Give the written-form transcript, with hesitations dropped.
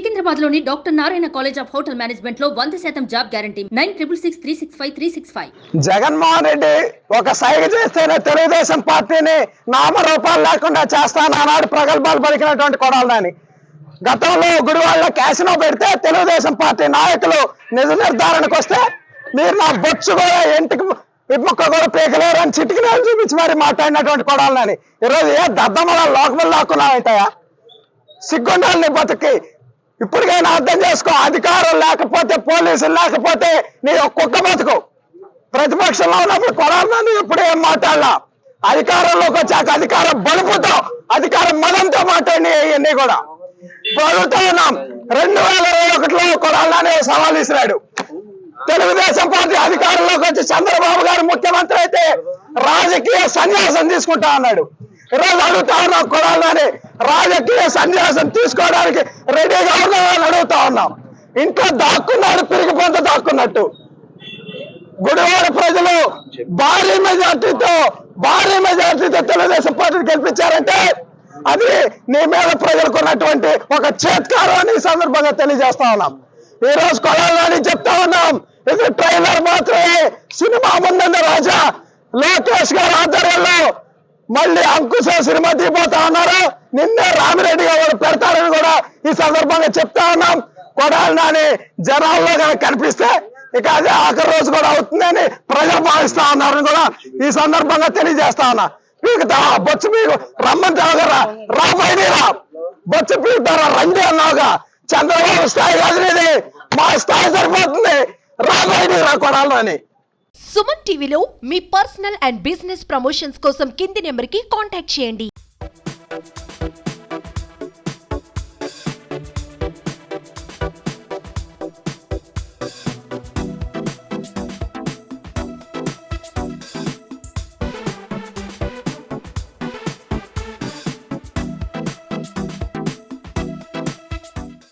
సికింద్రాబాద్ లోని doctor Narayana college of hotel management లో 100% job guarantee 966365 Jaganmohan Reddy ఒక సైగ చేస్తేనే తెలుగుదేశం పార్టీని నామరూపాలు లేకుండా చేస్తానన్నాడు ప్రగల్భాలు పలికినటువంటి కొడాలని. గతంలో గుడివాడలో క్యాసినో పెడితే తెలుగుదేశం పార్టీ నాయకులు నిజ నిర్ధారణకు వస్తే మీరు నా బొచ్చు కూడా ఇంటికి విప్పొక్క కూడా పీకలేరని చిటికినాలు చూపించి మరి మాట్లాడినటువంటి కొడాలని. ఈరోజు ఏ దద్దమ్మల లోకములు లాక్కున్నావుతాయా? సిగ్గుండాలని బతుకి ఇప్పటికైనా అర్థం చేసుకో. అధికారం లేకపోతే, పోలీసులు లేకపోతే నీ కుక్క బతుకు. ప్రతిపక్షంలో ఉన్నప్పుడు కొడాలని ఎప్పుడు ఏం మాట్లాడలా. అధికారంలోకి వచ్చాక అధికారం బలుపుతో, అధికారం మదంతో మాట్లాడి ఇవన్నీ కూడా అడుగుతా ఉన్నాం. 2021లో కొడాలని సవాల్ ఇసిరాడు. తెలుగుదేశం పార్టీ అధికారంలోకి వచ్చి చంద్రబాబు గారు ముఖ్యమంత్రి అయితే రాజకీయ సన్యాసం తీసుకుంటా అన్నాడు. ఈరోజు అడుగుతా ఉన్నాం, కొడాలని రాజకీయ సన్యాసం తీసుకోవడానికి రెడీగా ఉన్నామని అడుగుతా ఉన్నాం. ఇంట్లో దాక్కున్నాడు, పిరిగి పొంత దాక్కున్నట్టు. గుడివాడ ప్రజలు భారీ మెజార్టీతో తెలుగుదేశం పార్టీని గెలిపించారంటే అది నీ మీద ప్రజలకు ఉన్నటువంటి ఒక చేత్కారం అని ఈ సందర్భంగా తెలియజేస్తా ఉన్నాం. ఈ రోజు కొడాలని చెప్తా ఉన్నాం, ఇది ట్రైలర్ మాత్రమే. సినిమా ముందున్న రాజా లోకేష్ గారి ఆధ్వర్యంలో మళ్ళీ అంకుశ సినిమా తీపోతా ఉన్నారు. నిన్నే రామిరెడ్డి గారు పెడతారని కూడా ఈ సందర్భంగా చెప్తా ఉన్నాం. కొడాలని జనాల్లో కనిపిస్తే ఇక అదే ఆఖరి రోజు కూడా అవుతుందని ప్రజలు భావిస్తా ఉన్నారని కూడా ఈ సందర్భంగా తెలియజేస్తా ఉన్నా. పీకుతా బొచ్చు పీకు రమ్మని తాగరా, రాబోయేరా బొచ్చు పీకుతారా రండి అన్నావుగా. చంద్రబాబు స్థాయి కాదు ఇది, మా స్థాయి సరిపోతుంది. రాబోయేరా కొడాలని. సుమన్ టీవీలో మీ పర్సనల్ అండ్ బిజినెస్ ప్రమోషన్స్ కోసం కింది నెంబర్కి కాంటాక్ట్ చేయండి.